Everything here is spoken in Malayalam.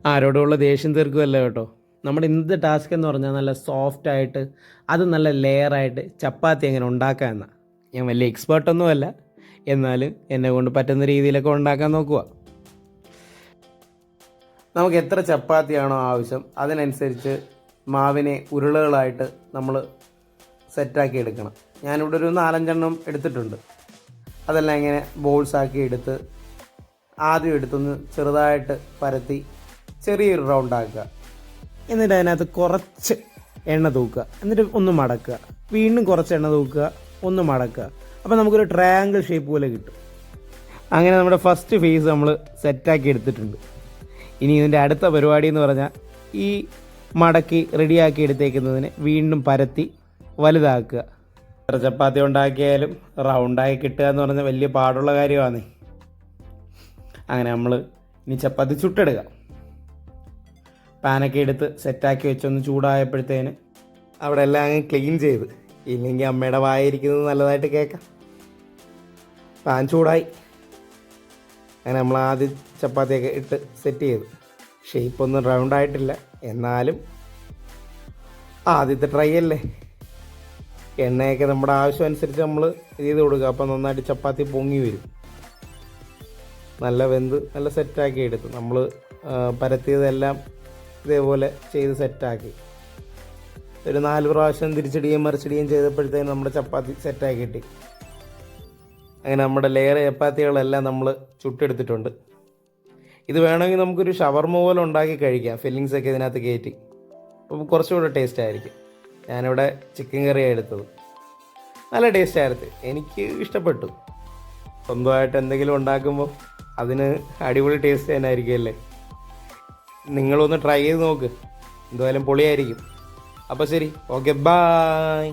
ആരോടുള്ള ദേഷ്യം തീർക്കുമല്ല കേട്ടോ. നമ്മുടെ ഇന്നത്തെ ടാസ്ക് എന്ന് പറഞ്ഞാൽ നല്ല സോഫ്റ്റായിട്ട് അത് നല്ല ലെയറായിട്ട് ചപ്പാത്തി എങ്ങനെ ഉണ്ടാക്കുക എന്നാണ്. ഞാൻ വലിയ എക്സ്പേർട്ടൊന്നുമല്ല, എന്നാലും എന്നെ കൊണ്ട് പറ്റുന്ന രീതിയിലൊക്കെ ഉണ്ടാക്കാൻ നോക്കുക. നമുക്ക് എത്ര ചപ്പാത്തിയാണോ ആവശ്യം അതിനനുസരിച്ച് മാവിനെ ഉരുളകളായിട്ട് നമ്മൾ സെറ്റാക്കി എടുക്കണം. ഞാനിവിടെ ഒരു 4-5 എടുത്തിട്ടുണ്ട്. അതെല്ലാം ഇങ്ങനെ ബോൾസാക്കി എടുത്ത് ആദ്യം എടുത്തൊന്ന് ചെറുതായിട്ട് പരത്തി ചെറിയൊരു റൗണ്ടാക്കുക. എന്നിട്ട് അതിനകത്ത് കുറച്ച് എണ്ണ തൂക്കുക, എന്നിട്ട് ഒന്ന് മടക്കുക, വീണ്ടും കുറച്ച് എണ്ണ തൂക്കുക, ഒന്ന് മടക്കുക. അപ്പോൾ നമുക്കൊരു ട്രയാങ്കിൾ ഷേപ്പ് പോലെ കിട്ടും. അങ്ങനെ നമ്മുടെ ഫസ്റ്റ് ഫേസ് നമ്മൾ സെറ്റാക്കി എടുത്തിട്ടുണ്ട്. ഇനി ഇതിൻ്റെ അടുത്ത പരിപാടി എന്ന് പറഞ്ഞാൽ ഈ മടക്കി റെഡിയാക്കി എടുത്തേക്കുന്നതിനെ വീണ്ടും പരത്തി വലുതാക്കുക. എത്ര ചപ്പാത്തി ഉണ്ടാക്കിയാലും റൗണ്ടായി കിട്ടുക എന്ന് പറഞ്ഞാൽ വലിയ പാടുള്ള കാര്യമാണ്. അങ്ങനെ നമ്മൾ ഇനി ചപ്പാത്തി ചുട്ടെടുക്കുക. പാനൊക്കെ എടുത്ത് സെറ്റാക്കി വെച്ചൊന്ന് ചൂടായപ്പോഴത്തേന് അവിടെ എല്ലാം അങ്ങ് ക്ലീൻ ചെയ്ത്, ഇല്ലെങ്കിൽ അമ്മയുടെ വായിരിക്കുന്നത് നല്ലതായിട്ട് കേൾക്കാം. പാൻ ചൂടായി. അങ്ങനെ നമ്മൾ ആദ്യം ചപ്പാത്തിയൊക്കെ ഇട്ട് സെറ്റ് ചെയ്തു. ഷേപ്പൊന്നും റൗണ്ടായിട്ടില്ല, എന്നാലും ആദ്യത്തെ ട്രൈ അല്ലേ. എണ്ണയൊക്കെ നമ്മുടെ ആവശ്യം അനുസരിച്ച് നമ്മൾ ചെയ്ത് കൊടുക്കുക. അപ്പോൾ നന്നായിട്ട് ചപ്പാത്തി പൊങ്ങി വരും. നല്ല വെന്ത് നല്ല സെറ്റാക്കി എടുത്തു. നമ്മൾ പരത്തിയതെല്ലാം ഇതേപോലെ ചെയ്ത് സെറ്റാക്കി ഒരു 4 പ്രാവശ്യം തിരിച്ചിടുകയും മറിച്ചിടുകയും ചെയ്തപ്പോഴത്തേക്കും നമ്മുടെ ചപ്പാത്തി സെറ്റാക്കി കിട്ടി. അങ്ങനെ നമ്മുടെ ലെയർ ചപ്പാത്തികളെല്ലാം നമ്മൾ ചുട്ടെടുത്തിട്ടുണ്ട്. ഇത് വേണമെങ്കിൽ നമുക്കൊരു ഷവർമ പോലെ ഉണ്ടാക്കി കഴിക്കാം, ഫില്ലിങ്സൊക്കെ ഇതിനകത്ത് കയറ്റി. അപ്പോൾ കുറച്ചുകൂടെ ടേസ്റ്റ് ആയിരിക്കും. ഞാനിവിടെ ചിക്കൻ കറിയാണ് എടുത്തത്. നല്ല ടേസ്റ്റ് ആയിരുന്നു, എനിക്ക് ഇഷ്ടപ്പെട്ടു. സ്വന്തമായിട്ട് എന്തെങ്കിലും ഉണ്ടാക്കുമ്പോൾ അതിന് അടിപൊളി ടേസ്റ്റ് തന്നെ ആയിരിക്കുമല്ലേ. നിങ്ങളൊന്ന് ട്രൈ ചെയ്ത് നോക്ക്, എന്തായാലും പൊളിയായിരിക്കും. അപ്പോൾ ശരി, ഓക്കെ, ബായ്.